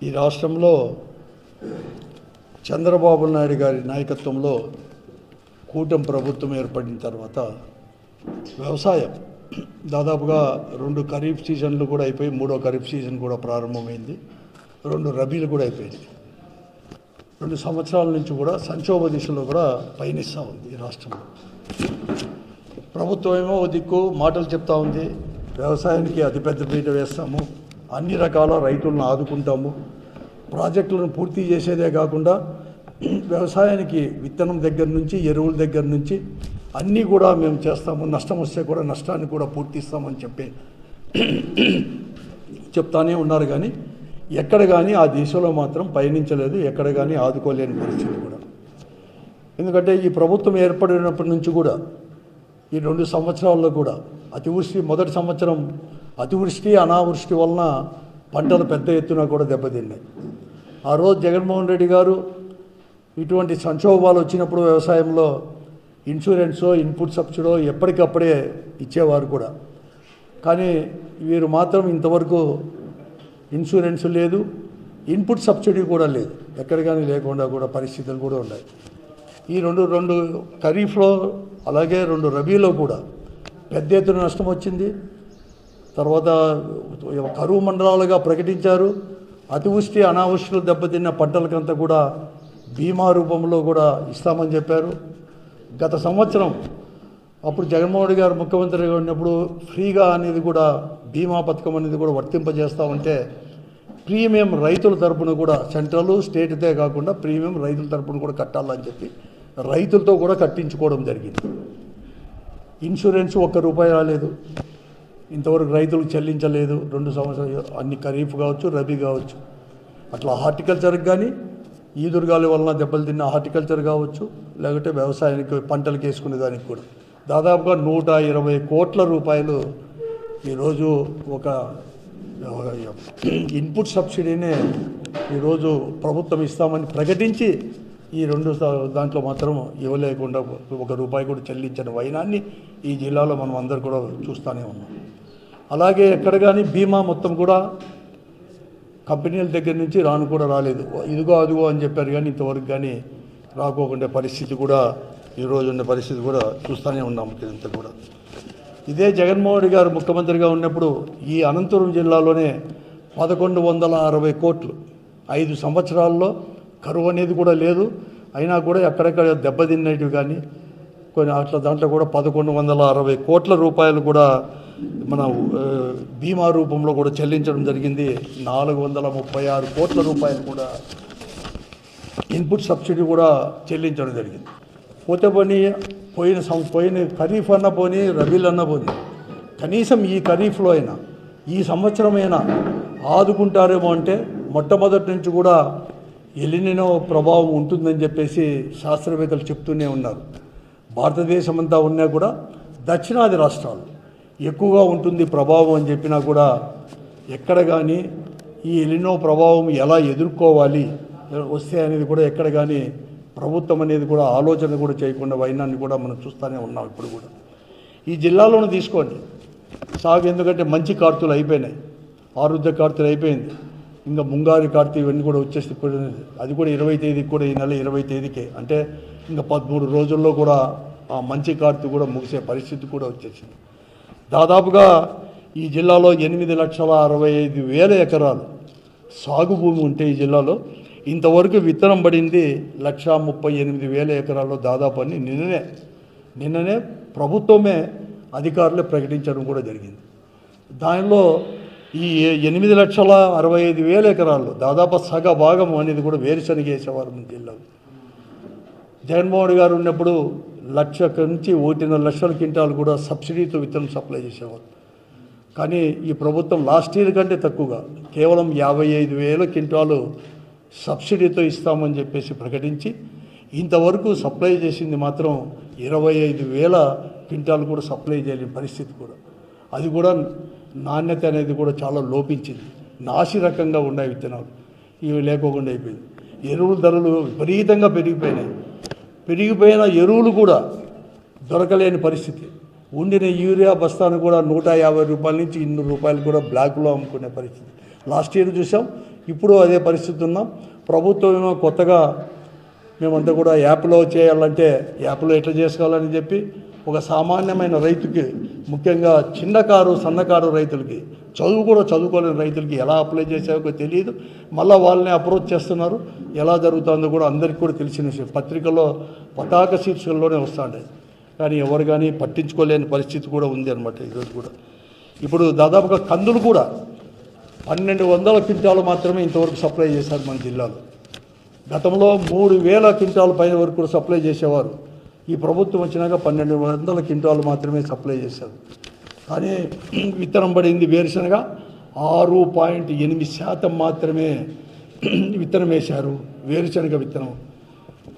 ఈ రాష్ట్రంలో చంద్రబాబు నాయుడు గారి నాయకత్వంలో కూటమి ప్రభుత్వం ఏర్పడిన తర్వాత వ్యవసాయం దాదాపుగా 2 ఖరీఫ్ సీజన్లు కూడా అయిపోయి 3వ ఖరీఫ్ సీజన్ కూడా ప్రారంభమైంది. 2 రబీలు కూడా అయిపోయింది. 2 సంవత్సరాల నుంచి కూడా సంక్షోభ దిశలో కూడా పయనిస్తూ ఉంది ఈ రాష్ట్రంలో. ప్రభుత్వం ఏమో దిక్కు మాటలు చెప్తా ఉంది, వ్యవసాయానికి అతిపెద్ద పీట వేస్తాము, అన్ని రకాల రైతులను ఆదుకుంటాము, ప్రాజెక్టులను పూర్తి చేసేదే కాకుండా వ్యవసాయానికి విత్తనం దగ్గర నుంచి ఎరువుల దగ్గర నుంచి అన్నీ కూడా మేము చేస్తాము, నష్టం వస్తే కూడా నష్టాన్ని కూడా పూర్తిస్తామని చెప్తానే ఉన్నారు. కానీ ఎక్కడ కానీ ఆ దిశలో మాత్రం పయనించలేదు, ఎక్కడ కానీ ఆదుకోలేని పరిస్థితి కూడా. ఎందుకంటే ఈ ప్రభుత్వం ఏర్పడినప్పటి నుంచి కూడా ఈ 2 సంవత్సరాల్లో కూడా అతివృష్టి, మొదటి సంవత్సరం అతివృష్టి అనావృష్టి వలన పంటలు పెద్ద ఎత్తున కూడా దెబ్బతిన్నాయి. ఆ రోజు జగన్మోహన్ రెడ్డి గారు ఇటువంటి సంక్షోభాలు వచ్చినప్పుడు వ్యవసాయంలో ఇన్సూరెన్సో ఇన్పుట్ సబ్సిడో ఎప్పటికప్పుడే ఇచ్చేవారు కూడా. కానీ వీరు మాత్రం ఇంతవరకు ఇన్సూరెన్స్ లేదు, ఇన్పుట్ సబ్సిడీ కూడా లేదు, ఎక్కడ కానీ లేకుండా కూడా పరిస్థితులు కూడా ఉన్నాయి. ఈ రెండు ఖరీఫ్లో అలాగే 2 రబీలో కూడా పెద్ద ఎత్తున నష్టం వచ్చింది. తర్వాత కరువు మండలాలుగా ప్రకటించారు. అతివృష్టి అనావృష్టిలో దెబ్బతిన్న పంటలకంతా కూడా బీమా రూపంలో కూడా ఇస్తామని చెప్పారు. గత సంవత్సరం అప్పుడు జగన్మోహన్ రెడ్డి గారు ముఖ్యమంత్రిగా ఉన్నప్పుడు ఫ్రీగా అనేది కూడా బీమా పథకం అనేది కూడా వర్తింపజేస్తామంటే ప్రీమియం రైతుల తరపున కూడా సెంట్రల్ స్టేట్దే కాకుండా ప్రీమియం రైతుల తరపున కూడా కట్టాలని చెప్పి రైతులతో కూడా కట్టించుకోవడం జరిగింది. ఇన్సూరెన్స్ ₹1 రాలేదు, ఇంతవరకు రైతులకు చెల్లించలేదు 2 సంవత్సరాలు, అన్ని ఖరీఫ్ కావచ్చు రబీ కావచ్చు. అట్లా హార్టికల్చర్కి కానీ ఈదురుగాలి వలన దెబ్బలు తిన్న హార్టికల్చర్ కావచ్చు, లేకపోతే వ్యవసాయానికి పంటలకు వేసుకునే దానికి కూడా దాదాపుగా ₹120 కోట్ల ఈరోజు ఒక ఇన్పుట్ సబ్సిడీనే ఈరోజు ప్రభుత్వం ఇస్తామని ప్రకటించి ఈ 2 దాంట్లో మాత్రం ఇవ్వలేకుండా ₹1 కూడా చెల్లించిన వైనాన్ని ఈ జిల్లాలో మనం అందరు కూడా చూస్తూనే ఉన్నాం. అలాగే ఎక్కడ కానీ బీమా మొత్తం కూడా కంపెనీల దగ్గర నుంచి కూడా రాలేదు. ఇదిగో అదిగో అని చెప్పారు కానీ ఇంతవరకు కానీ రాకోకుండా పరిస్థితి కూడా ఈరోజు ఉన్న పరిస్థితి కూడా చూస్తూనే ఉన్నాం. ఇదంతా కూడా ఇదే జగన్మోహన్ రెడ్డి గారు ముఖ్యమంత్రిగా ఉన్నప్పుడు ఈ అనంతపురం జిల్లాలోనే 1160 కోట్లు 5 సంవత్సరాల్లో కరువు అనేది కూడా లేదు. అయినా కూడా ఎక్కడెక్కడ దెబ్బతిన్నట్టు కానీ కొన్ని అట్లా దాంట్లో కూడా 1160 కోట్ల రూపాయలు కూడా మన బీమా రూపంలో కూడా చెల్లించడం జరిగింది. 436 కోట్ల రూపాయలు కూడా ఇన్పుట్ సబ్సిడీ కూడా చెల్లించడం జరిగింది. పోతే పోయిన ఖరీఫ్ అన్న పోని రబీలు అన్న పోని కనీసం ఈ ఖరీఫ్లో అయినా ఈ సంవత్సరమైనా ఆదుకుంటారేమో అంటే మొట్టమొదటి నుంచి కూడా ఎలినినో ప్రభావం ఉంటుందని చెప్పేసి శాస్త్రవేత్తలు చెప్తూనే ఉన్నారు. భారతదేశం అంతా ఉన్నా కూడా దక్షిణాది రాష్ట్రాలు ఎక్కువగా ఉంటుంది ప్రభావం అని చెప్పినా కూడా ఎక్కడ కానీ ఈ ఎలినో ప్రభావం ఎలా ఎదుర్కోవాలి వస్తే అనేది కూడా ఎక్కడ కానీ ప్రభుత్వం అనేది కూడా ఆలోచన కూడా చేయకుండా వైనాన్ని కూడా మనం చూస్తూనే ఉన్నాం. ఇప్పుడు కూడా ఈ జిల్లాలోనే తీసుకోండి సాగు, ఎందుకంటే మంచి కార్తీలు అయిపోయినాయి, ఆరుద్ర కార్తీలు అయిపోయింది, ఇంకా ముంగారి కార్తీ ఇవన్నీ కూడా వచ్చేసి అది కూడా 20వ తేదీకి కూడా ఈ నెల 20వ తేదీకే అంటే ఇంకా 13 రోజుల్లో కూడా ఆ మంచి కార్తీ కూడా ముగిసే పరిస్థితి కూడా వచ్చేసింది. దాదాపుగా ఈ జిల్లాలో 8,65,000 ఎకరాలు సాగు భూమి ఉంటే ఈ జిల్లాలో ఇంతవరకు విత్తనం పడింది 1,38,000 ఎకరాల్లో దాదాపు అని నిన్ననే ప్రభుత్వమే అధికారులే ప్రకటించడం కూడా జరిగింది. దానిలో ఈ 8,65,000 ఎకరాల్లో దాదాపు సగ భాగం అనేది కూడా వేరుశనగ వేసేవారు మన జిల్లాలో. జగన్మోహన్ గారు ఉన్నప్పుడు 1,00,000 నుంచి 1.5 లక్షల క్వింటాలు కూడా సబ్సిడీతో విత్తనం సప్లై చేసేవారు. కానీ ఈ ప్రభుత్వం లాస్ట్ ఇయర్ కంటే తక్కువగా కేవలం 55,000 క్వింటాలు సబ్సిడీతో ఇస్తామని చెప్పేసి ప్రకటించి ఇంతవరకు సప్లై చేసింది మాత్రం 25,000 క్వింటాలు కూడా సప్లై చేయలేని పరిస్థితి కూడా. అది కూడా నాణ్యత అనేది కూడా చాలా లోపించింది, నాసి రకంగా ఉన్నాయి విత్తనాలు, ఇవి లేకోకుండా అయిపోయింది. ఎరువుల ధరలు విపరీతంగా పెరిగిపోయిన ఎరువులు కూడా దొరకలేని పరిస్థితి. ఉండిన యూరియా బస్తాను కూడా 150 రూపాయల నుంచి 200 రూపాయలు కూడా బ్లాక్లో అమ్ముకునే పరిస్థితి. లాస్ట్ ఇయర్ చూసాం ఇప్పుడు అదే పరిస్థితి ఉన్నాం. ప్రభుత్వం కొత్తగా మేమంతా కూడా యాప్లో చేయాలంటే యాప్లో ఎట్లా చేసుకోవాలని చెప్పి ఒక సామాన్యమైన రైతుకి, ముఖ్యంగా చిన్నకారు సన్నకారు రైతులకి, చదువుకోలేని రైతులకి ఎలా అప్లై చేసావో తెలియదు. మళ్ళీ వాళ్ళని అప్రోచ్ చేస్తున్నారు. ఎలా జరుగుతుందో కూడా అందరికీ కూడా తెలిసిన విషయం. పత్రికల్లో పతాక శీర్షికల్లోనే వస్తుంటాయి, కానీ ఎవరు కానీ పట్టించుకోలేని పరిస్థితి కూడా ఉంది అనమాట ఈరోజు కూడా. ఇప్పుడు దాదాపుగా కందులు కూడా 1200 క్వింటాలు మాత్రమే ఇంతవరకు సప్లై చేశారు మన జిల్లాలో. గతంలో 3000 క్వింటాల పైన వరకు కూడా సప్లై చేసేవారు. ఈ ప్రభుత్వం వచ్చినాక 1200 క్వింటాలు మాత్రమే సప్లై చేశారు. కానీ విత్తనం పడింది వేరుశనగ 6.8% మాత్రమే విత్తనం వేశారు. వేరుశనగ విత్తనం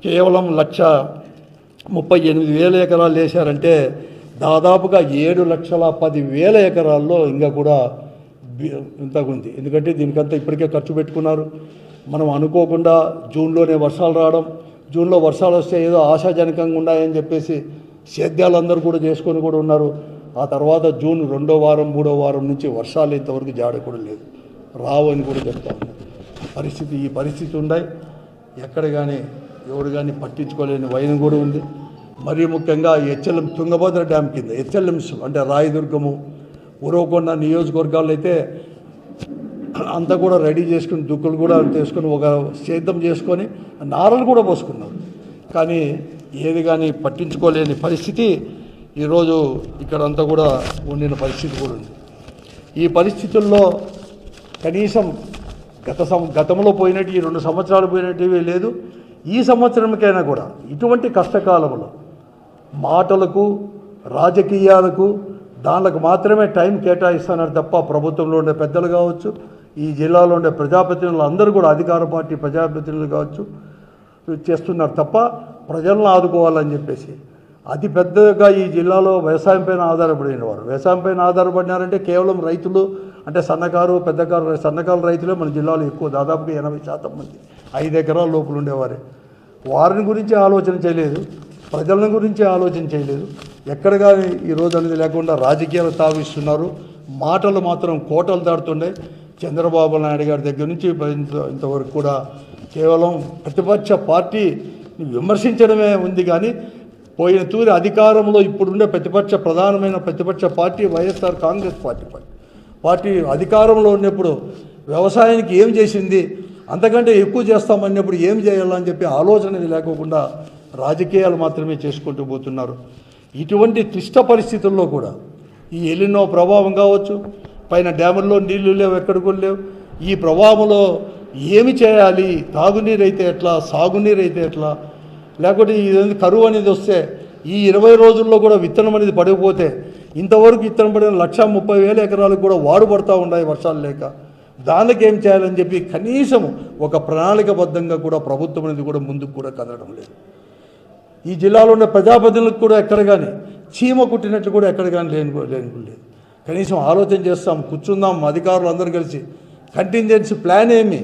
కేవలం 1,38,000 ఎకరాలు వేశారంటే దాదాపుగా 7,10,000 ఎకరాల్లో ఇంకా కూడా ఇంతకు ఉంది. ఎందుకంటే దీనికంతా ఇప్పటికే ఖర్చు పెట్టుకున్నారు. మనం అనుకోకుండా జూన్లోనే వర్షాలు రావడం, జూన్లో వర్షాలు వస్తే ఏదో ఆశాజనకంగా ఉన్నాయని చెప్పేసి సేద్యాలందరూ కూడా చేసుకొని కూడా ఉన్నారు. ఆ తర్వాత జూన్ 2వ వారం 3వ వారం నుంచి వర్షాలు ఇంతవరకు జాడ కూడా లేదు, రావు అని కూడా చెప్తా ఉన్నారు. ఈ పరిస్థితి ఉన్నాయి. ఎక్కడ కానీ ఎవరు కానీ పట్టించుకోలేని వైనం కూడా ఉంది. మరీ ముఖ్యంగా హెచ్ఎల్ఎం తుంగభద్ర డ్యామ్ కింద హెచ్ఎల్ఎంస్ అంటే రాయదుర్గము, ఉరవకొండ నియోజకవర్గాల్లో అయితే అంతా కూడా రెడీ చేసుకుని దుక్కులు కూడా చేసుకుని ఒక సిద్ధం చేసుకొని నారలు కూడా పోసుకున్నారు. కానీ ఏది కానీ పట్టించుకోలేని పరిస్థితి ఈరోజు ఇక్కడంతా కూడా ఉండిన పరిస్థితి కూడా ఉంది. ఈ పరిస్థితుల్లో కనీసం గతంలో పోయినట్టు ఈ 2 సంవత్సరాలు పోయినట్టువే లేదు. ఈ సంవత్సరంకైనా కూడా ఇటువంటి కష్టకాలంలో మాటలకు రాజకీయాలకు దానికి మాత్రమే టైం కేటాయిస్తున్నారు తప్ప ప్రభుత్వంలో ఉండే పెద్దలు కావచ్చు, ఈ జిల్లాలో ఉండే ప్రజాప్రతినిధులు అందరూ కూడా అధికార పార్టీ ప్రజాప్రతినిధులు కావచ్చు చేస్తున్నారు తప్ప ప్రజలను ఆదుకోవాలని చెప్పేసి. అతి పెద్దగా ఈ జిల్లాలో వ్యవసాయం పైన ఆధారపడిన వారు, వ్యవసాయం పైన ఆధారపడినారంటే కేవలం రైతులు అంటే సన్నకారు రైతులే మన జిల్లాలో ఎక్కువ, దాదాపుగా 80% మంది 5 ఎకరాల లోపల ఉండేవారే. వారిని గురించి ఆలోచన చేయలేదు, ప్రజల గురించి ఆలోచన చేయలేదు. ఎక్కడ కానీ ఈరోజు అనేది లేకుండా రాజకీయాలు తావిస్తున్నారు. మాటలు మాత్రం కోటలు దాటుతుండే. చంద్రబాబు నాయుడు గారి దగ్గర నుంచి ఇంతవరకు కూడా కేవలం ప్రతిపక్ష పార్టీ విమర్శించడమే ఉంది. కానీ పోయిన తూరి అధికారంలో ఇప్పుడుండే ప్రధానమైన ప్రతిపక్ష పార్టీ వైఎస్ఆర్ కాంగ్రెస్ పార్టీ అధికారంలో ఉన్నప్పుడు వ్యవసాయానికి ఏం చేసింది, అంతకంటే ఎక్కువ చేస్తామన్నప్పుడు ఏం చేయాలని చెప్పి ఆలోచన లేకోకుండా రాజకీయాలు మాత్రమే చేసుకుంటూ పోతున్నారు. ఇటువంటి క్లిష్ట పరిస్థితుల్లో కూడా ఈ ఎలినో ప్రభావం కావచ్చు, పైన డ్యాముల్లో నీళ్లు లేవు, ఎక్కడికి లేవు. ఈ ప్రభావంలో ఏమి చేయాలి, తాగునీరు అయితే ఎట్లా, సాగునీరు అయితే ఎట్లా, లేకపోతే ఇది కరువు అనేది వస్తే ఈ 20 రోజుల్లో కూడా విత్తనం అనేది పడకపోతే ఇంతవరకు విత్తనం పడిన 1,30,000 ఎకరాలకు కూడా వాడుపడతా ఉన్నాయి వర్షాలు లేక. దానికి ఏం చేయాలని చెప్పి కనీసం ఒక ప్రణాళికబద్ధంగా కూడా ప్రభుత్వం అనేది కూడా ముందుకు కూడా కదలడం లేదు. ఈ జిల్లాలో ఉన్న ప్రజాప్రతినిధులకు కూడా ఎక్కడ కానీ చీమ కుట్టినట్లు కూడా ఎక్కడ కానీ లేదు. కనీసం ఆలోచన చేస్తాం, కూర్చుందాం అధికారులు అందరూ కలిసి, కంటింజెన్సీ ప్లాన్ ఏమి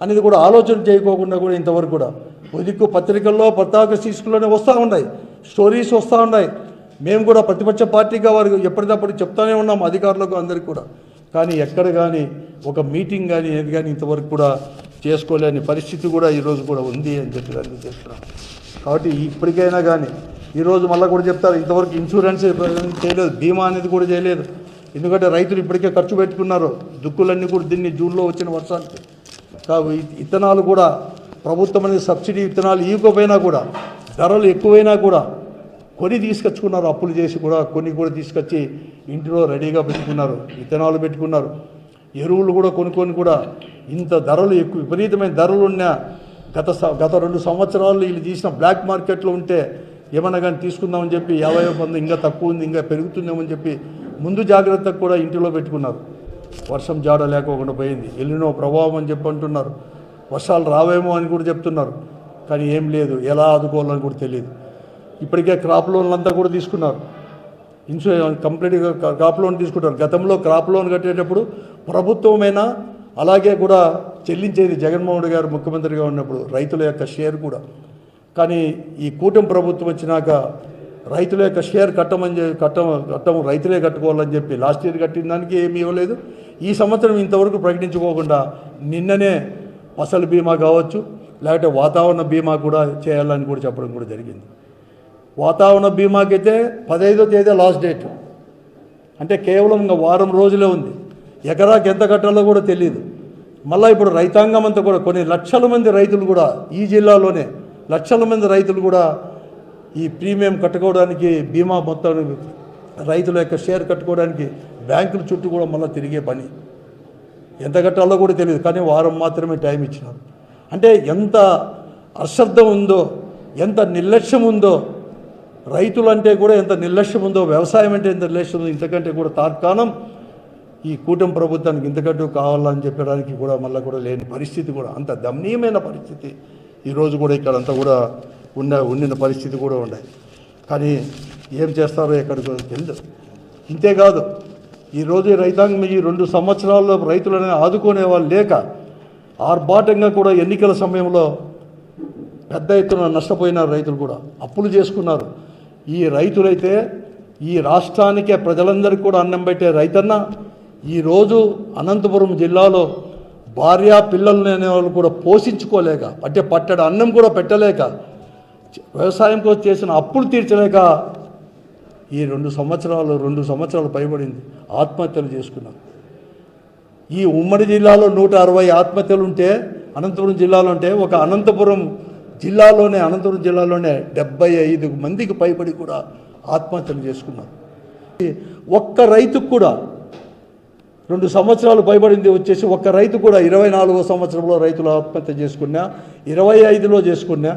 అనేది కూడా ఆలోచన చేయకోకుండా కూడా ఇంతవరకు కూడా ఉదిక్కు పత్రికల్లో పతాక శీర్షికల్లోనే వస్తూ ఉన్నాయి, స్టోరీస్ వస్తూ ఉన్నాయి. మేము కూడా ప్రతిపక్ష పార్టీగా వారికి ఎప్పటికప్పుడు చెప్తానే ఉన్నాం అధికారులకు అందరికీ కూడా. కానీ ఎక్కడ కానీ ఒక మీటింగ్ కానీ ఏది కానీ ఇంతవరకు కూడా చేసుకోలేని పరిస్థితి కూడా ఈరోజు కూడా ఉంది అని చెప్పి దాన్ని చేస్తున్నాం. కాబట్టి ఇప్పటికైనా కానీ ఈరోజు మళ్ళీ కూడా చెప్తారు, ఇంతవరకు ఇన్సూరెన్స్ చేయలేదు, బీమా అనేది కూడా చేయలేదు. ఎందుకంటే రైతులు ఇప్పటికే ఖర్చు పెట్టుకున్నారు దుక్కులన్నీ కూడా దీన్ని జూన్లో వచ్చిన వర్షానికి. విత్తనాలు కూడా ప్రభుత్వం అనేది సబ్సిడీ విత్తనాలు ఇవ్వకపోయినా కూడా ధరలు ఎక్కువైనా కూడా కొని తీసుకొచ్చుకున్నారు, అప్పులు చేసి కూడా కొన్ని కూడా తీసుకొచ్చి ఇంటిలో రెడీగా పెట్టుకున్నారు, విత్తనాలు పెట్టుకున్నారు, ఎరువులు కూడా కొనుక్కొని కూడా ఇంత ధరలు ఎక్కువ విపరీతమైన ధరలు ఉన్న గత 2 సంవత్సరాలు వీళ్ళు తీసిన బ్లాక్ మార్కెట్లో ఉంటే ఏమన్నా కానీ తీసుకుందామని చెప్పి 50 ఇంకా తక్కువ ఉంది, ఇంకా పెరుగుతుందేమని చెప్పి ముందు జాగ్రత్తకు కూడా ఇంటిలో పెట్టుకున్నారు. వర్షం జాడ లేకోకుండా పోయింది, ఎల్లినో ప్రభావం అని చెప్పి అంటున్నారు, వర్షాలు రావేమో అని కూడా చెప్తున్నారు. కానీ ఏం లేదు, ఎలా ఆదుకోవాలని కూడా తెలియదు. ఇప్పటికే క్రాప్ లోన్లు అంతా కూడా తీసుకున్నారు, కంప్లీట్గా క్రాప్ లోన్ తీసుకుంటారు. గతంలో క్రాప్ లోన్ కట్టేటప్పుడు ప్రభుత్వమైనా అలాగే కూడా చెల్లించేది జగన్మోహన్ రెడ్డి గారు ముఖ్యమంత్రిగా ఉన్నప్పుడు రైతుల యొక్క షేర్ కూడా. కానీ ఈ కూటమి ప్రభుత్వం వచ్చినాక రైతుల యొక్క షేర్ కట్టం రైతులే కట్టుకోవాలని చెప్పి లాస్ట్ ఇయర్ కట్టిన దానికి ఏమి ఇవ్వలేదు, ఈ సంవత్సరం ఇంతవరకు ప్రకటించుకోకుండా నిన్ననే ఫసల్ బీమా కావచ్చు, లేకపోతే వాతావరణ బీమా కూడా చేయాలని కూడా చెప్పడం కూడా జరిగింది. వాతావరణ బీమాకైతే 15వ తేదీ లాస్ట్ డేట్, అంటే కేవలం ఇంకా వారం రోజులే ఉంది. ఎకరాకి ఎంత కట్టాలో కూడా తెలియదు. మళ్ళీ ఇప్పుడు రైతాంగం అంతా కూడా కొన్ని లక్షల మంది రైతులు కూడా ఈ జిల్లాలోనే లక్షల మంది రైతులు కూడా ఈ ప్రీమియం కట్టుకోవడానికి, బీమా మొత్తం రైతుల యొక్క షేర్ కట్టుకోవడానికి బ్యాంకుల చుట్టూ కూడా మళ్ళీ తిరిగే పని. ఎంత కట్టాలో కూడా తెలియదు, కానీ వారం మాత్రమే టైం ఇచ్చినారు. అంటే ఎంత అశ్రద్ధ ఉందో, ఎంత నిర్లక్ష్యం ఉందో, రైతులంటే కూడా ఎంత నిర్లక్ష్యం ఉందో, వ్యవసాయం అంటే ఎంత నిర్లక్ష్యం ఉందో, ఇంతకంటే కూడా తార్కాణం ఈ కూటమి ప్రభుత్వానికి ఇంతకంటూ కావాలని చెప్పడానికి కూడా మళ్ళీ కూడా లేని పరిస్థితి, కూడా అంత దమనీయమైన పరిస్థితి ఈరోజు కూడా ఇక్కడంతా కూడా ఉండిన పరిస్థితి కూడా ఉన్నాయి. కానీ ఏం చేస్తారో ఎక్కడికో తెలియదు. ఇంతేకాదు, ఈరోజు రైతాంగం ఈ 2 సంవత్సరాల్లో రైతులను ఆదుకునే వాళ్ళు లేక ఆర్భాటంగా కూడా ఎన్నికల సమయంలో పెద్ద ఎత్తున నష్టపోయినారు. రైతులు కూడా అప్పులు చేసుకున్నారు. ఈ రైతులైతే ఈ రాష్ట్రానికే ప్రజలందరికీ కూడా అన్నం పెట్టే రైతన్న ఈరోజు అనంతపురం జిల్లాలో భార్య పిల్లలు అనే వాళ్ళు కూడా పోషించుకోలేక, అంటే పట్టడి అన్నం కూడా పెట్టలేక, వ్యవసాయం కోసం చేసిన అప్పులు తీర్చలేక ఈ 2 సంవత్సరాలు పైబడింది ఆత్మహత్యలు చేసుకున్నారు. ఈ ఉమ్మడి జిల్లాలో 160 ఆత్మహత్యలు ఉంటే, అనంతపురం జిల్లాలో ఉంటే, ఒక అనంతపురం జిల్లాలోనే 75 మందికి పైబడి కూడా ఆత్మహత్యలు చేసుకున్నారు. ఒక్క రైతుకు కూడా 2 సంవత్సరాలు పైబడింది వచ్చేసి ఒక్క రైతు కూడా 24వ సంవత్సరంలో రైతులు ఆత్మహత్య చేసుకున్నా, 25లో చేసుకున్నా,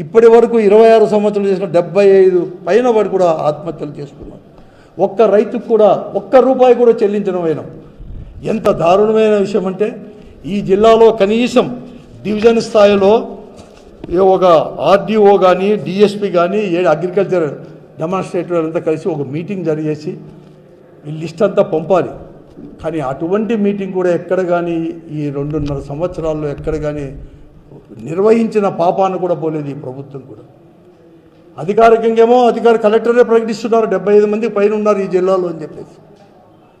ఇప్పటి వరకు 26 సంవత్సరాలు చేసిన 75 పైన వాడు కూడా ఆత్మహత్యలు చేసుకున్నారు. ఒక్క రైతుకు కూడా ఒక్క రూపాయి కూడా చెల్లించడం అయినా ఎంత దారుణమైన విషయం అంటే, ఈ జిల్లాలో కనీసం డివిజన్ స్థాయిలో ఒక ఆర్డీఓ కానీ, డిఎస్పీ కానీ, అగ్రికల్చర్ డెమాన్స్ట్రేటర్ అంతా కలిసి ఒక మీటింగ్ జరిగేసి ఈ లిస్ట్ అంతా పంపాలి. కానీ అటువంటి మీటింగ్ కూడా ఎక్కడ కానీ ఈ 2.5 సంవత్సరాల్లో ఎక్కడ కానీ నిర్వహించిన పాపాన్ని కూడా పోలేదు ఈ ప్రభుత్వం కూడా. అధికారికంగా ఏమో కలెక్టరే ప్రకటిస్తున్నారు 75 మంది పైన ఉన్నారు ఈ జిల్లాలో అని చెప్పేసి.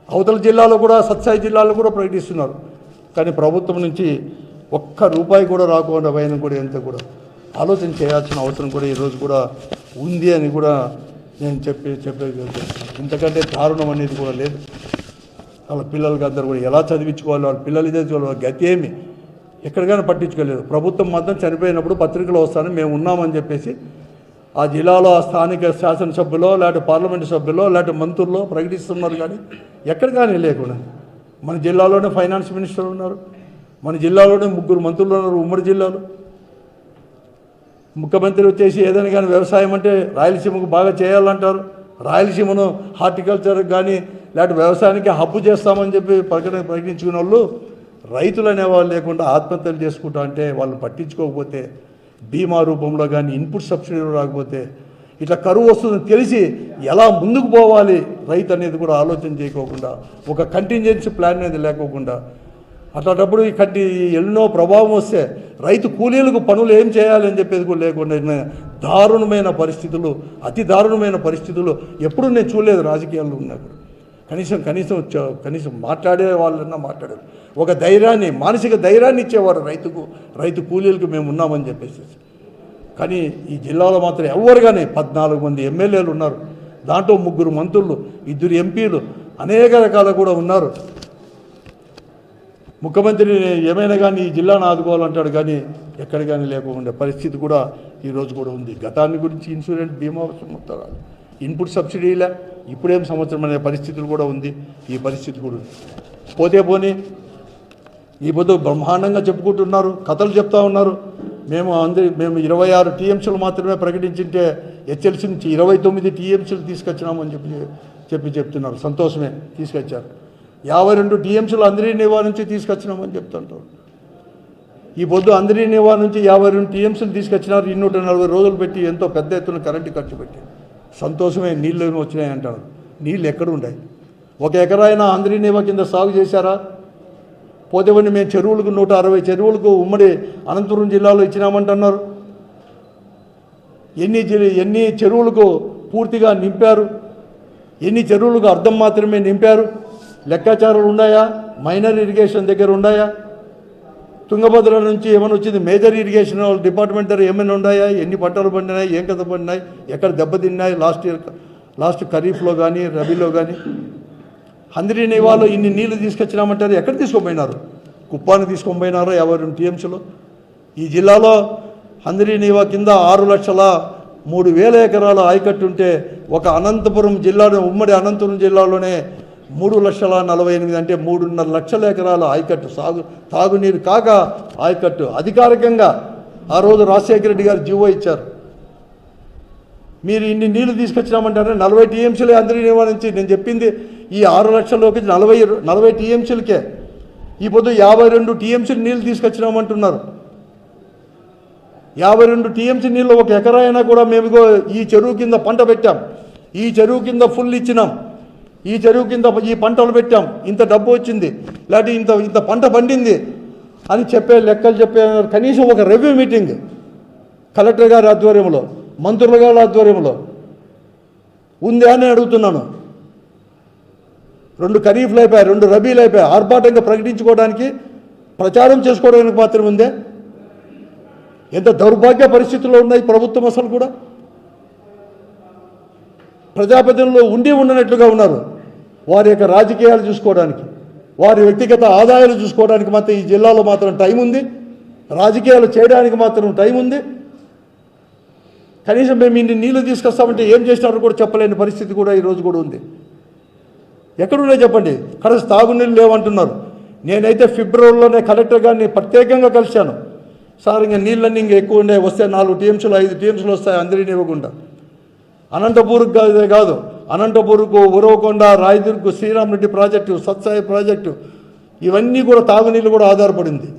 అవతల జిల్లాలో కూడా సత్సాయి జిల్లాలో కూడా ప్రకటిస్తున్నారు. కానీ ప్రభుత్వం నుంచి ఒక్క రూపాయి కూడా రాకుండా పైన కూడా ఎంత కూడా ఆలోచన చేయాల్సిన అవసరం కూడా ఈరోజు కూడా ఉంది అని కూడా నేను చెప్పేది. ఇంతకంటే దారుణం అనేది కూడా లేదు. వాళ్ళ పిల్లలకి అందరూ కూడా ఎలా చదివించుకోవాలి, వాళ్ళ పిల్లలు ఇదే చూడాలి, గతి ఏమి ఎక్కడికైనా పట్టించుకోలేదు. ప్రభుత్వం మాత్రం చనిపోయినప్పుడు పత్రికలు వస్తానని మేము ఉన్నామని చెప్పేసి ఆ జిల్లాలో ఆ స్థానిక శాసనసభ్యులో, లేకపోతే పార్లమెంటు సభ్యులో, లేకపోతే మంత్రుల్లో ప్రకటిస్తున్నారు. కానీ ఎక్కడ కానీ లేకుండా మన జిల్లాలోనే ఫైనాన్స్ మినిస్టర్ ఉన్నారు, మన జిల్లాలోనే 3 మంత్రులు ఉన్నారు. ఉమ్మడి జిల్లాలో ముఖ్యమంత్రి వచ్చేసి ఏదైనా కానీ వ్యవసాయం అంటే రాయలసీమకు బాగా చేయాలంటారు. రాయలసీమను హార్టికల్చర్కి కానీ లేకపోతే వ్యవసాయానికి హబ్బు చేస్తామని చెప్పి ప్రకటించుకున్న వాళ్ళు రైతులు అనేవాళ్ళు లేకుండా ఆత్మహత్యలు చేసుకుంటా అంటే వాళ్ళు పట్టించుకోకపోతే, బీమా రూపంలో కానీ ఇన్పుట్ సబ్సిడీలు రాకపోతే, ఇట్లా కరువు వస్తుందని తెలిసి ఎలా ముందుకు పోవాలి రైతు అనేది కూడా ఆలోచన చేయకోకుండా, ఒక కంటింజెన్సీ ప్లాన్ అనేది లేకోకుండా, అట్లాంటప్పుడు ఎన్నో ప్రభావం వస్తే రైతు కూలీలకు పనులు ఏం చేయాలని చెప్పేది కూడా లేకుండా దారుణమైన పరిస్థితులు, అతి దారుణమైన పరిస్థితులు ఎప్పుడూ నేను చూడలేదు రాజకీయాల్లో ఉన్నప్పుడు. కనీసం మాట్లాడే వాళ్ళన్నా మాట్లాడారు. ఒక ధైర్యాన్ని, మానసిక ధైర్యాన్ని ఇచ్చేవారు రైతు కూలీలకు మేము ఉన్నామని చెప్పేసి. కానీ ఈ జిల్లాలో మాత్రం ఎవరు కానీ 14 మంది ఎమ్మెల్యేలు ఉన్నారు, దాంట్లో 3 మంత్రులు, 2 ఎంపీలు, అనేక రకాలు కూడా ఉన్నారు. ముఖ్యమంత్రి ఏమైనా కానీ ఈ జిల్లాను ఆదుకోవాలంటాడు, కానీ ఎక్కడ కానీ లేకుండా పరిస్థితి కూడా ఈరోజు కూడా ఉంది. గతాన్ని గురించి ఇన్సూరెన్స్ బీమా మొత్తం ఇన్పుట్ సబ్సిడీలే ఇప్పుడేం సంవత్సరం అనే పరిస్థితులు కూడా ఉంది. ఈ పరిస్థితి కూడా ఉంది. పోనీ ఈ పొద్దు బ్రహ్మాండంగా చెప్పుకుంటున్నారు, కథలు చెప్తా ఉన్నారు. మేము 26 టీఎంసీలు మాత్రమే ప్రకటించింటే హెచ్ఎల్సీ నుంచి 29 టీఎంసీలు తీసుకొచ్చినామని చెప్తున్నారు. సంతోషమే, తీసుకొచ్చారు. 52 టీఎంసీలు అందరి నివా నుంచి తీసుకొచ్చినామని చెప్తుంటారు. ఈ పొద్దు అందరి నివా నుంచి 52 టీఎంసీలు తీసుకొచ్చినారు. 240 రోజులు పెట్టి ఎంతో పెద్ద ఎత్తున కరెంటు ఖర్చు పెట్టి. సంతోషమే, నీళ్ళు వచ్చినాయి అంటారు. నీళ్ళు ఎక్కడ ఉన్నాయి? 1 ఎకరా అయినా అందరి నివా కింద సాగు చేశారా? పోతేవన్నీ మేము చెరువులకు 160 చెరువులకు ఉమ్మడి అనంతపురం జిల్లాలో ఇచ్చినామంటున్నారు. ఎన్ని చెరువులకు పూర్తిగా నింపారు? ఎన్ని చెరువులకు అర్థం మాత్రమే నింపారు? లెక్కాచారాలు ఉన్నాయా? మైనర్ ఇరిగేషన్ దగ్గర ఉన్నాయా? తుంగభద్ర నుంచి ఏమైనా వచ్చింది? మేజర్ ఇరిగేషన్ డిపార్ట్మెంట్ దగ్గర ఏమైనా ఉన్నాయా? ఎన్ని పంటలు పండినాయి, ఏం కథ పండినాయి, ఎక్కడ దెబ్బతిన్నాయి లాస్ట్ ఖరీఫ్లో కానీ రబీలో కానీ? హంద్రీ నీవాలో ఇన్ని నీళ్లు తీసుకొచ్చినామంటారు, ఎక్కడ తీసుకొని కుప్పాన్ని తీసుకొని పోయినారో 52 టీఎంసీలో. ఈ జిల్లాలో హంద్రీ నీవా కింద 6,03,000 ఎకరాల ఆయకట్టు ఉంటే ఒక అనంతపురం జిల్లాలో, ఉమ్మడి అనంతపురం జిల్లాలోనే 3,48,000 అంటే 3.5 లక్షల ఎకరాల ఆయకట్టు తాగునీరు కాక ఆయకట్టు అధికారికంగా ఆ రోజు రాజశేఖర రెడ్డి గారు జీవో ఇచ్చారు. మీరు ఇన్ని నీళ్లు తీసుకొచ్చినామంటారే 40 టీఎంసీలే అందరి నీవా నుంచి. నేను చెప్పింది ఈ 6 లక్షల్లోకి 40 టీఎంసీలకే. ఈ పొద్దు 52 టీఎంసీలు నీళ్ళు తీసుకొచ్చినామంటున్నారు. 52 టీఎంసీ నీళ్ళు ఒక ఎకరా అయినా కూడా మేము ఈ చెరువు కింద పంట పెట్టాం, ఈ చెరువు కింద ఫుల్ ఇచ్చినాం, ఈ చెరువు కింద ఈ పంటలు పెట్టాం, ఇంత డబ్బు వచ్చింది, లేకపోతే ఇంత పంట పండింది అని లెక్కలు చెప్పే కనీసం ఒక రివ్యూ మీటింగ్ కలెక్టర్ గారి ఆధ్వర్యంలో, మంత్రుల గారి ఆధ్వర్యంలో ఉందా అని అడుగుతున్నాను. 2 ఖరీఫ్లు అయిపోయాయి, 2 రబీలు అయిపోయాయి. ఆర్భాటంగా ప్రకటించుకోవడానికి, ప్రచారం చేసుకోవడానికి మాత్రం ఉందే? ఎంత దౌర్భాగ్య పరిస్థితుల్లో ఉన్నాయి ప్రభుత్వం అసలు కూడా. ప్రజాప్రతినిధులు ఉండనట్లుగా ఉన్నారు. వారి యొక్క రాజకీయాలు చూసుకోవడానికి, వారి వ్యక్తిగత ఆదాయాలు చూసుకోవడానికి మాత్రం ఈ జిల్లాలో మాత్రం టైం ఉంది, రాజకీయాలు చేయడానికి మాత్రం టైం ఉంది. కనీసం మేము ఇన్ని నీళ్లు తీసుకొస్తామంటే ఏం చేసినారో కూడా చెప్పలేని పరిస్థితి కూడా ఈరోజు కూడా ఉంది. ఎక్కడున్నాయి చెప్పండి? కనీసం తాగునీళ్ళు లేవంటున్నారు. నేనైతే ఫిబ్రవరిలోనే కలెక్టర్ గారిని ప్రత్యేకంగా కలిశాను. సార్ ఇంకా నీళ్ళన్నీ ఇంకా ఎక్కువ ఉండే, వస్తే 4 టీఎంసీలు 5 టీఎంసీలు వస్తాయి అందరినీ ఇవ్వకుండా. అనంతపూర్కు కాదు, అనంతపూర్కు, ఉరవకొండ, రాయదుర్గు, శ్రీరామరెడ్డి ప్రాజెక్టు, సత్సాయి ప్రాజెక్టు, ఇవన్నీ కూడా తాగునీళ్ళు కూడా ఆధారపడింది.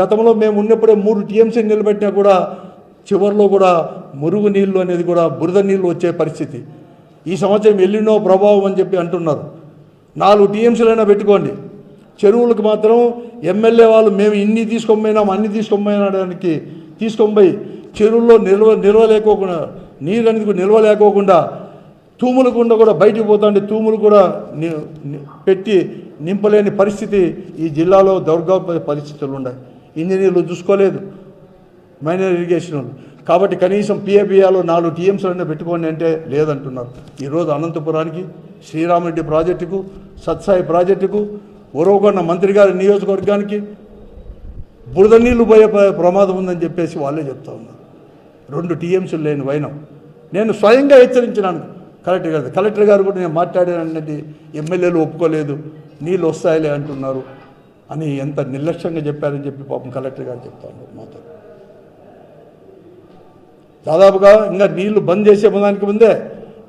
గతంలో మేము ఉన్నప్పుడే 3 టీఎంసీ నిలబెట్టినా కూడా చివరిలో కూడా మురుగు నీళ్ళు అనేది కూడా బురద నీళ్ళు వచ్చే పరిస్థితి. ఈ సంవత్సరం ఎల్లినో ప్రభావం అని చెప్పి అంటున్నారు. 4 టీఎంసీలైనా పెట్టుకోండి. చెరువులకు మాత్రం ఎమ్మెల్యే వాళ్ళు మేము ఇన్ని తీసుకొనిపోయినాం, అన్ని తీసుకొనిపోయినాడానికి తీసుకొని చెరువుల్లో నిల్వలేకోకుండా, నీరు అనేది నిల్వలేకోకుండా తూములకుండా కూడా బయటికి పోతుంటే తూములు కూడా పెట్టి నింపలేని పరిస్థితి ఈ జిల్లాలో దౌర్భాగ్య పరిస్థితులు ఉన్నాయి. ఇంజనీర్లు చూసుకోలేదు, మైనర్ ఇరిగేషన్. కాబట్టి కనీసం పిఏబిఆలో 4 టీఎంసీలైనా పెట్టుకోండి అంటే లేదంటున్నారు. ఈరోజు అనంతపురానికి, శ్రీరామరెడ్డి ప్రాజెక్టుకు, సత్సాయి ప్రాజెక్టుకు, ఉరవకొండ మంత్రి గారి నియోజకవర్గానికి బురద నీళ్లు పోయే ప్రమాదం ఉందని చెప్పేసి వాళ్ళే చెప్తా ఉన్నారు. 2 టీఎంసీలు లేని వైనం. నేను స్వయంగా హెచ్చరించినాను కలెక్టర్ గారు కూడా నేను మాట్లాడానన్నది ఎమ్మెల్యేలు ఒప్పుకోలేదు, నీళ్ళు వస్తాయిలే అంటున్నారు అని ఎంత నిర్లక్ష్యంగా చెప్పారని చెప్పి పాపం కలెక్టర్ గారు చెప్తా ఉన్నారు మాతో. దాదాపుగా ఇంకా నీళ్లు బంద్ చేసే దానికి ముందే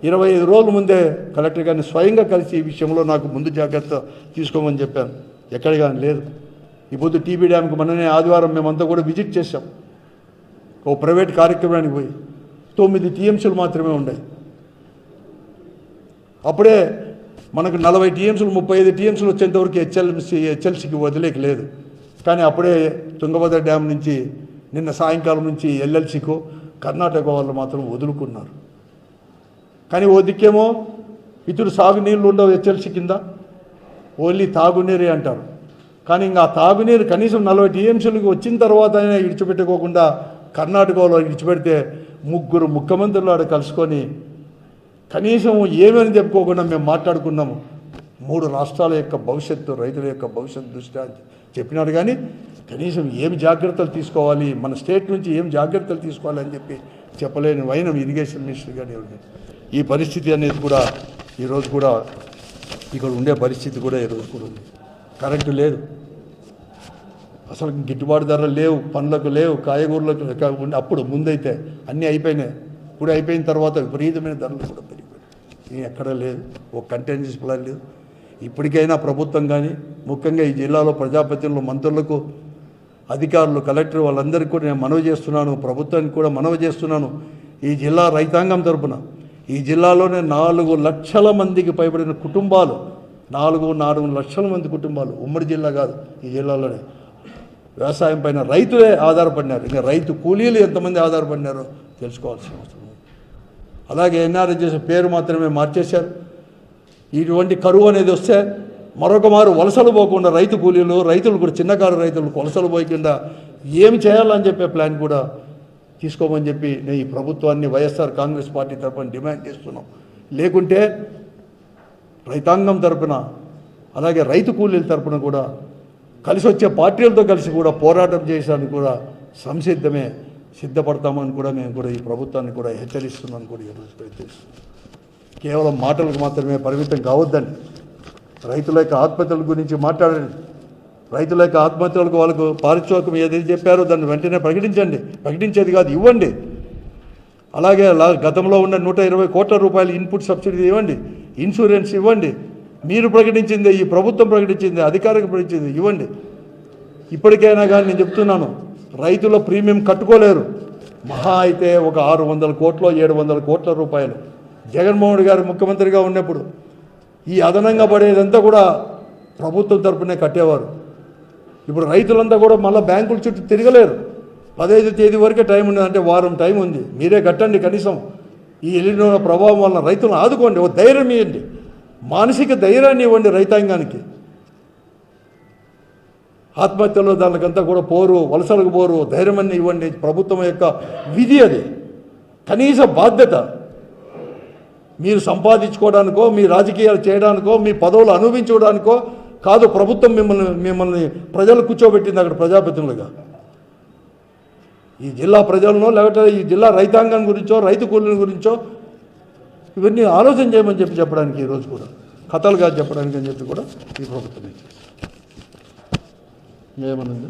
25 రోజుల ముందే కలెక్టర్ గారిని స్వయంగా కలిసి ఈ విషయంలో నాకు ముందు జాగ్రత్త తీసుకోమని చెప్పాను. ఎక్కడ కానీ లేదు. ఇప్పుడు టీబీ డ్యామ్కి మొన్ననే ఆదివారం మేమంతా కూడా విజిట్ చేశాం. ఓ ప్రైవేట్ కార్యక్రమానికి పోయి 9 టీఎంసీలు మాత్రమే ఉన్నాయి. అప్పుడే మనకు 40 టీఎంసీలు 35 టీఎంసీలు వచ్చేంతవరకు హెచ్ఎల్సీకి వదిలేక లేదు. కానీ అప్పుడే తుంగభద్ర డ్యామ్ నుంచి నిన్న సాయంకాలం నుంచి ఎల్ఎల్సీకో కర్ణాటక వాళ్ళు మాత్రం వదులుకున్నారు. కానీ ఓ దిక్కేమో ఇతడు సాగునీళ్ళు ఉండవు హెచ్ఎల్సీ కింద, ఓన్లీ తాగునీరే అంటారు. కానీ ఇంకా తాగునీరు కనీసం 40 టీఎంసీలకు వచ్చిన తర్వాత ఇడిచిపెట్టుకోకుండా కర్ణాటకలో ఇడిచిపెడితే 3 ముఖ్యమంత్రులు ఆడ కలుసుకొని కనీసం ఏమని చెప్పుకోకుండా మేము మాట్లాడుకున్నాము. 3 రాష్ట్రాల యొక్క భవిష్యత్తు, రైతుల యొక్క భవిష్యత్తు దృష్ట్యా చెప్పినారు. కానీ కనీసం ఏం జాగ్రత్తలు తీసుకోవాలి, మన స్టేట్ నుంచి ఏం జాగ్రత్తలు తీసుకోవాలి అని చెప్పి చెప్పలేని వైనం ఇరిగేషన్ మినిస్టర్ గారు. ఈ పరిస్థితి అనేది కూడా ఈరోజు కూడా ఇక్కడ ఉండే పరిస్థితి కూడా ఈరోజు కూడా ఉంది. కరెంటు లేదు, అసలు గిట్టుబాటు ధరలు లేవు, పండ్లకు లేవు, కాయగూరలకు అప్పుడు ముందైతే అన్నీ అయిపోయినాయి. ఇప్పుడు అయిపోయిన తర్వాత విపరీతమైన ధరలు కూడా పెరిగిపోయాయి. ఎక్కడ లేదు, ఒక కంటెంజెస్ ప్లాన్ లేదు. ఇప్పటికైనా ప్రభుత్వం కానీ ముఖ్యంగా ఈ జిల్లాలో ప్రజాప్రతినిధులు, మంత్రులకు, అధికారులు, కలెక్టర్ వాళ్ళందరికీ కూడా నేను మనవి చేస్తున్నాను, ప్రభుత్వానికి కూడా మనవి చేస్తున్నాను. ఈ జిల్లా రైతాంగం తరపున ఈ జిల్లాలోనే 4 లక్షల మందికి పైబడిన కుటుంబాలు, 4 లక్షల మంది కుటుంబాలు, ఉమ్మడి జిల్లా కాదు ఈ జిల్లాలోనే వ్యవసాయం పైన రైతులే ఆధారపడినారు. ఇంకా రైతు కూలీలు ఎంతమంది ఆధారపడినారో తెలుసుకోవాల్సిన అవసరం ఉంది. అలాగే ఎన్ఆర్ఎస్ పేరు మాత్రమే మార్చేశారు. ఇటువంటి కరువు అనేది వస్తే మరొక మారు వలసలు పోకుండా రైతు కూలీలు రైతులు కూడా చిన్నకారు రైతులు వలసలు పోయకుండా ఏమి చేయాలని చెప్పే ప్లాన్ కూడా తీసుకోమని చెప్పి నేను ఈ ప్రభుత్వాన్ని వైఎస్ఆర్ కాంగ్రెస్ పార్టీ తరఫున డిమాండ్ చేస్తున్నాం. లేకుంటే రైతాంగం తరఫున అలాగే రైతు కూలీల తరఫున కూడా కలిసి వచ్చే పార్టీలతో కలిసి కూడా పోరాటం చేయడానికి కూడా సిద్ధపడతామని కూడా నేను కూడా ఈ ప్రభుత్వాన్ని కూడా హెచ్చరిస్తున్నాను కూడా ఈరోజు ప్రయత్నిస్తున్నాను. కేవలం మాటలకు మాత్రమే పరిమితం కావద్దండి. రైతుల యొక్క ఆత్మహత్యల గురించి మాట్లాడండి. రైతుల యొక్క ఆత్మహత్యలకు వాళ్ళకు పారితోషికం ఏదైతే చెప్పారో దాన్ని వెంటనే ప్రకటించండి. ప్రకటించేది కాదు, ఇవ్వండి. అలాగే గతంలో ఉన్న 120 కోట్ల రూపాయలు ఇన్పుట్ సబ్సిడీ ఇవ్వండి, ఇన్సూరెన్స్ ఇవ్వండి. మీరు ప్రకటించింది, ఈ ప్రభుత్వం ప్రకటించింది, అధికారిక ప్రకటించింది ఇవ్వండి. ఇప్పటికైనా కానీ నేను చెప్తున్నాను, రైతుల ప్రీమియం కట్టుకోలేరు. మహా అయితే ఒక 600 కోట్లు 700 కోట్ల రూపాయలు జగన్మోహన్ రెడ్డి గారు ముఖ్యమంత్రిగా ఉన్నప్పుడు ఈ అదనంగా పడేదంతా కూడా ప్రభుత్వం తరపునే కట్టేవారు. ఇప్పుడు రైతులంతా కూడా మళ్ళీ బ్యాంకుల చుట్టూ తిరగలేరు. 15వ తేదీ వరకే టైం ఉంది, అంటే వారం టైం ఉంది. మీరే కట్టండి. కనీసం ఈ ఎలినో ప్రభావం వలన రైతులను ఆదుకోండి, ఓ ధైర్యం ఇవ్వండి, మానసిక ధైర్యాన్ని ఇవ్వండి రైతాంగానికి. ఆత్మహత్యలో దానికంతా కూడా పోరు, వలసలకు పోరు, ధైర్యాన్ని ఇవ్వండి. ప్రభుత్వం యొక్క విధి అది, కనీస బాధ్యత. మీరు సంపాదించుకోవడానికో, మీ రాజకీయాలు చేయడానికో, మీ పదవులు అనుభవించుకోవడానికో కాదు. ప్రభుత్వం మిమ్మల్ని ప్రజలు కూర్చోబెట్టింది అక్కడ ప్రజాప్రతినిధులుగా. ఈ జిల్లా ప్రజలను లేకపోతే ఈ జిల్లా రైతాంగం గురించో రైతు కూలీల గురించో ఇవన్నీ ఆలోచన చేయమని చెప్పడానికి ఈరోజు కూడా కథలుగా చెప్పడానికి అని చెప్పి కూడా ఈ ప్రభుత్వం ఏమన్నది.